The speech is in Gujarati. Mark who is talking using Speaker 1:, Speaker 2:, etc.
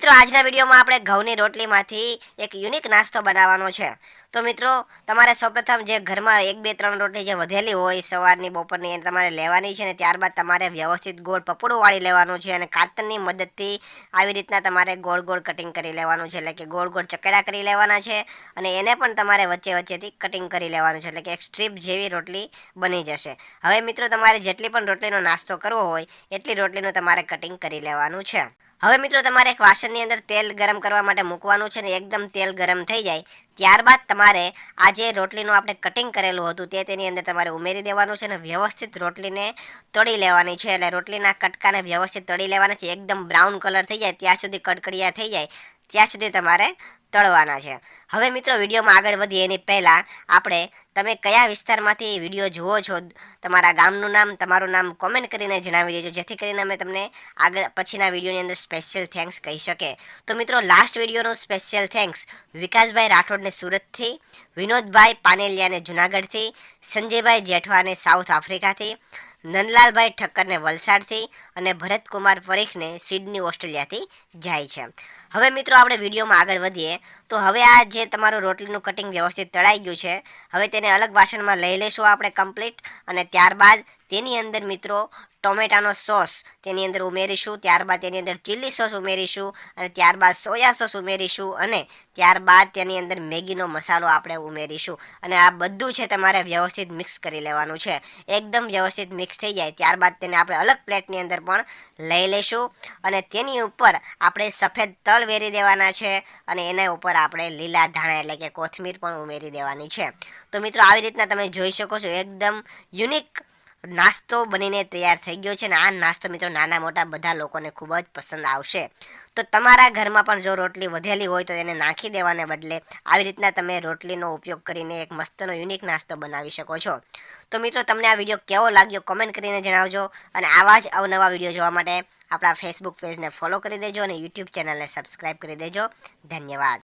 Speaker 1: મિત્રો આજના વિડીયોમાં આપણે ઘઉંની રોટલીમાંથી એક યુનિક નાસ્તો બનાવવાનો છે। તો મિત્રો તમારે સૌપ્રથમ જે ઘરમાં 1 2 3 રોટલી જે વધેલી હોય સવારની બપોરની એને તમારે લેવાની છે ને ત્યારબાદ તમારે વ્યવસ્થિત ગોળ પપડું વાળી લેવાનું છે અને કાતરની મદદથી આવી રીતના તમારે ગોળ ગોળ કટિંગ કરી લેવાનું છે, એટલે કે ગોળ ગોળ ચકેડા કરી લેવાના છે અને એને પણ તમારે વચ્ચે વચ્ચેથી કટિંગ કરી લેવાનું છે, એટલે કે એક સ્ટ્રીપ જેવી રોટલી બની જશે। હવે મિત્રો તમારે જેટલી પણ રોટલીનો નાસ્તો કરવો હોય એટલી રોટલીનું તમારે કટિંગ કરી લેવાનું છે। હવે મિત્રો તમારે એક વાસણની અંદર તેલ ગરમ કરવા માટે મૂકવાનું છે ને એકદમ તેલ ગરમ થઈ જાય ત્યારબાદ તમારે આ જે રોટલીનું આપણે કટિંગ કરેલું હતું તે તેની અંદર તમારે ઉમેરી દેવાનું છે અને વ્યવસ્થિત રોટલીને તળી લેવાની છે, એટલે રોટલીના કટકાને વ્યવસ્થિત તળી લેવાના છે। એકદમ બ્રાઉન કલર થઈ જાય ત્યાં સુધી કડકડિયા થઈ જાય ત્યાં સુધી તમારે તળવાના છે। હવે મિત્રો વિડીયોમાં આગળ વધીએ એની પહેલાં આપણે તમે કયા વિસ્તારમાંથી વિડીયો જુઓ છો તમારા ગામનું નામ તમારું નામ કોમેન્ટ કરીને જણાવી દેજો, જેથી કરીને અમે તમને આગળ પછીના વિડીયોની અંદર સ્પેશિયલ થેન્ક્સ કહી શકે। તો મિત્રો લાસ્ટ વિડીયોનો સ્પેશિયલ થેન્ક્સ વિકાસભાઈ રાઠોડને સુરતથી, વિનોદભાઈ પાનેલિયાને જુનાગઢથી, સંજયભાઈ જેઠવાને સાઉથ આફ્રિકાથી, નંદલાલભાઈ ઠક્કરને વલસાડથી અને ભરતકુમાર પરીખને સિડની ઓસ્ટ્રેલિયાથી જાય છે। હવે મિત્રો આપણે વિડીયોમાં આગળ વધીએ તો હવે આ જે તમારું રોટલીનું કટિંગ વ્યવસ્થિત તળાઈ ગયું છે હવે તેને અલગ વાસણમાં લઈ લઈશું આપણે કમ્પ્લીટ અને ત્યારબાદ તેની અંદર મિત્રો ટોમેટાનો સોસ તેની અંદર ઉમેરીશું, ત્યારબાદ તેની અંદર ચીલી સોસ ઉમેરીશું અને ત્યારબાદ સોયા સોસ ઉમેરીશું અને ત્યારબાદ તેની અંદર મેગીનો મસાલો આપણે ઉમેરીશું અને આ બધું છે તમારે વ્યવસ્થિત મિક્સ કરી લેવાનું છે। એકદમ વ્યવસ્થિત મિક્સ થઈ જાય ત્યારબાદ તેને આપણે અલગ પ્લેટની અંદર પણ લઈ લઈશું અને તેની ઉપર આપણે સફેદ તલ વેરી દેવાના છે અને એના ઉપર આપણે લીલા ધાણા એટલે કે કોથમીર પણ ઉમેરી દેવાની છે। તો મિત્રો આવી રીતના તમે જોઈ શકો છો એકદમ યુનિક નાસ્તો બનીને તૈયાર થઈ ગયો છે ને આ નાસ્તો મિત્રો નાના મોટા બધા લોકોને ખૂબ જ પસંદ આવશે। તો તમારા ઘરમાં પણ જો રોટલી વધેલી હોય તો એને નાખી દેવાને બદલે આવી રીતના તમે રોટલીનો ઉપયોગ કરીને એક મસ્તનો યુનિક નાસ્તો બનાવી શકો છો। તો મિત્રો તમને આ વિડીયો કેવો લાગ્યો કોમેન્ટ કરીને જણાવજો અને આવા જ અવનવા વિડીયો જોવા માટે આપણા ફેસબુક પેજને ફોલો કરી દેજો અને યુટ્યુબ ચેનલને સબસ્ક્રાઈબ કરી દેજો। ધન્યવાદ।